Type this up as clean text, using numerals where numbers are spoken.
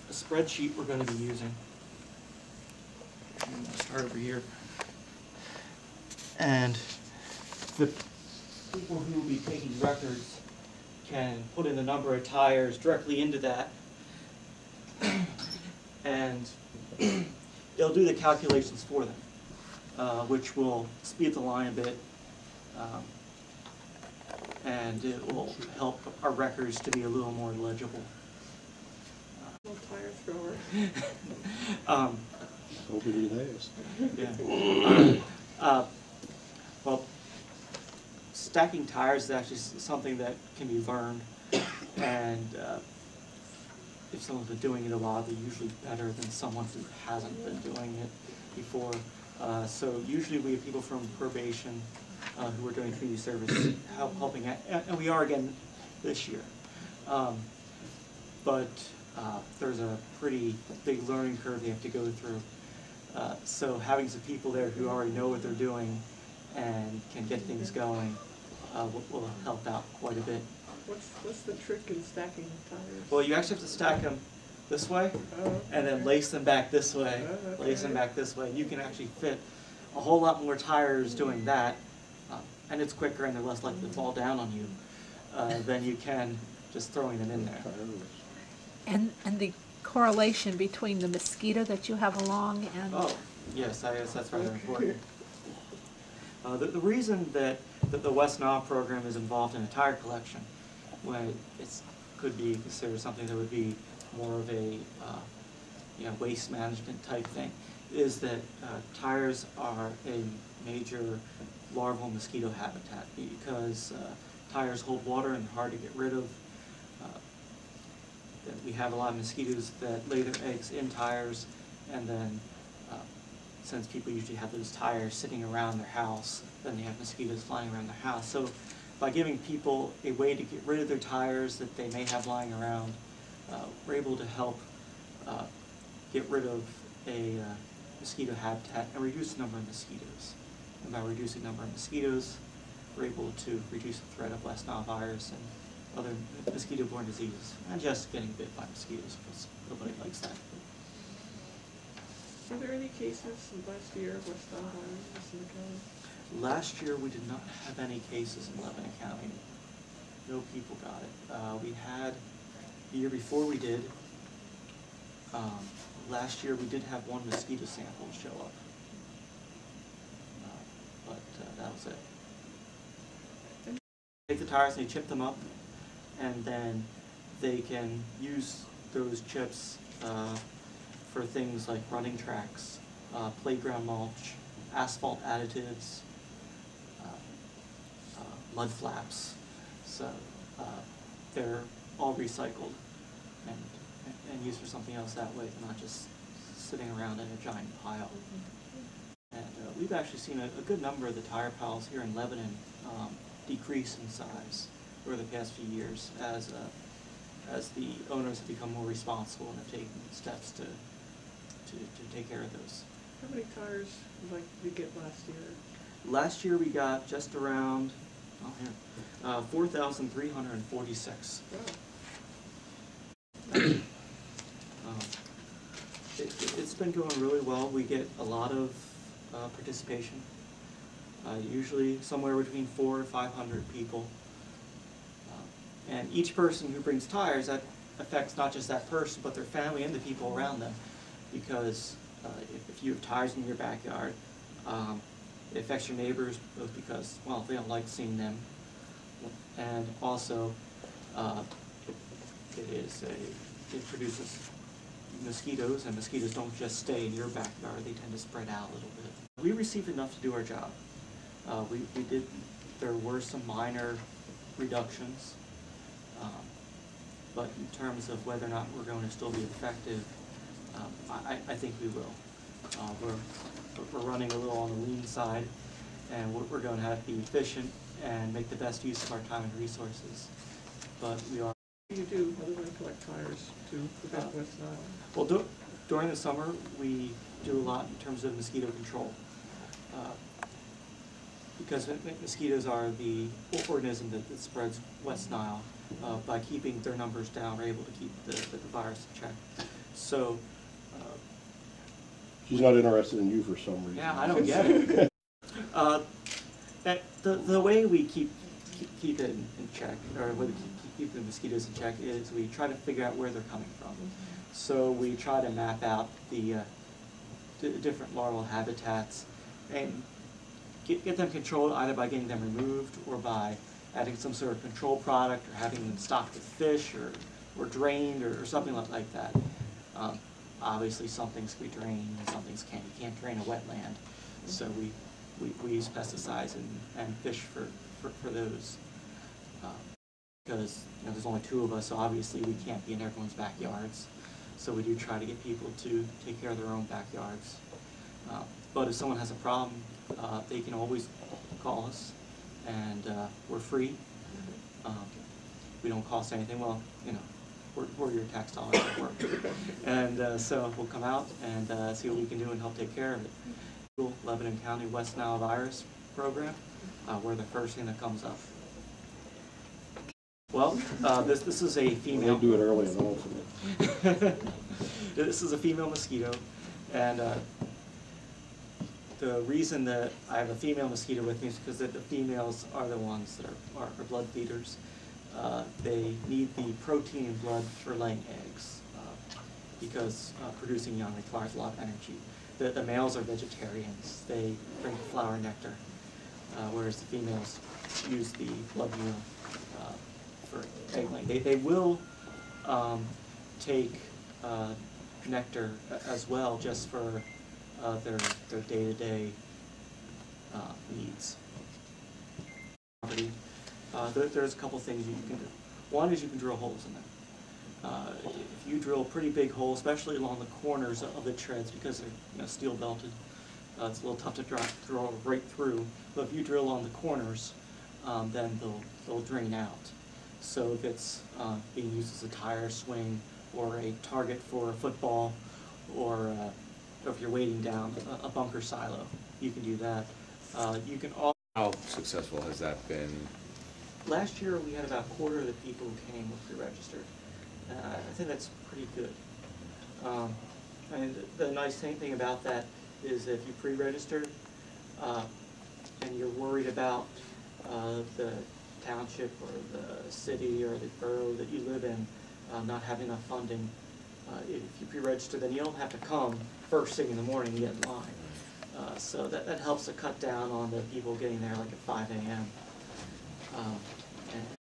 a spreadsheet we're going to be using. I'm going to start over here. And the people who will be taking records can put in the number of tires directly into that, and it'll do the calculations for them, which will speed the line a bit, and it will help our records to be a little more legible. Little tire thrower. Hope it lasts. Yeah. Well, stacking tires is actually something that can be learned, and if someone's been doing it a while, they're usually better than someone who hasn't been doing it before. So usually we have people from probation who are doing community service helping, and we are again this year. But there's a pretty big learning curve they have to go through. So having some people there who already know what they're doing and can get things going will help out quite a bit. What's the trick in stacking tires? Well, you actually have to stack them this way, and then lace them back this way, lace them back this way. You can actually fit a whole lot more tires doing that, and it's quicker and they're less likely to fall down on you than you can just throwing them in there. And the correlation between the mosquito that you have along and... Oh, yes, I guess that's rather important. The reason that the West Nile program is involved in a tire collection, when it could be considered something that would be more of a waste management type thing, is that tires are a major larval mosquito habitat, because tires hold water and they're hard to get rid of. We have a lot of mosquitoes that lay their eggs in tires, and then since people usually have those tires sitting around their house, then they have mosquitoes flying around their house. So by giving people a way to get rid of their tires that they may have lying around, we're able to help get rid of a mosquito habitat and reduce the number of mosquitoes. And by reducing the number of mosquitoes, we're able to reduce the threat of West Nile virus and other mosquito-borne diseases, and just getting bit by mosquitoes, because nobody likes that. Were there any cases last year of West Nile virus in the county? Last year we did not have any cases in Lebanon County. No people got it. We had, the year before we did, last year we did have one mosquito sample show up. But that was it. Take the tires and they chip them up, and then they can use those chips for things like running tracks, playground mulch, asphalt additives, mud flaps. So they're all recycled and used for something else that way. They're not just sitting around in a giant pile. And we've actually seen a good number of the tire piles here in Lebanon decrease in size over the past few years as the owners have become more responsible and have taken steps to take care of those. How many tires did you get last year? Last year we got just around 4,346. Wow. It's been going really well. We get a lot of participation. Usually somewhere between 400 and 500 people. And each person who brings tires, that affects not just that person, but their family and the people around them. Because if you have tires in your backyard, it affects your neighbors, both because, well, they don't like seeing them, and also it produces mosquitoes, and mosquitoes don't just stay in your backyard, they tend to spread out a little bit. We received enough to do our job. There were some minor reductions, but in terms of whether or not we're going to still be effective, I think we will. We're running a little on the lean side, and we're going to have to be efficient and make the best use of our time and resources. But we are. What do you do other than collect tires to prevent West Nile? Well, during the summer, we do a lot in terms of mosquito control. Because mosquitoes are the organism that spreads West Nile. By keeping their numbers down, we're able to keep the virus in check. So, She's not interested in you for some reason. yeah, I don't get it. The way we keep it in check, or we keep the mosquitoes in check, is we try to figure out where they're coming from. So we try to map out the different larval habitats and get them controlled either by getting them removed or by adding some sort of control product or having them stocked with fish or drained or something like that. Obviously some things can be drained and some things can't. You can't drain a wetland. So we use pesticides and fish for those. Because there's only 2 of us, so obviously we can't be in everyone's backyards. So we do try to get people to take care of their own backyards. But if someone has a problem, they can always call us, and we're free. We don't cost anything. Well, we're your tax dollars at work. And so we'll come out and see what we can do and help take care of it. Lebanon County West Nile virus program, we're the first thing that comes up. Well, this is a female. They do it early and often. This is a female mosquito, and the reason that I have a female mosquito with me is because the females are the ones that are blood feeders. They need the protein in blood for laying eggs, because producing young requires a lot of energy. The males are vegetarians. They drink flower nectar, whereas the females use the blood meal for egg laying. They will take nectar as well, just for their day-to-day needs. There's a couple things you can do. One is you can drill holes in them. If you drill a pretty big hole, especially along the corners of the treads, because they're steel belted, it's a little tough to drill right through. But if you drill along the corners, then they'll drain out. So if it's being used as a tire swing or a target for a football, or if you're weighting down a bunker silo, you can do that. You can also. How successful has that been? Last year we had about a quarter of the people who came were pre-registered. I think that's pretty good. And the nice thing about that is if you pre-registered and you're worried about the township or the city or the borough that you live in not having enough funding, if you pre-register, then you don't have to come first thing in the morning to get in line. So that helps to cut down on the people getting there like at 5 a.m.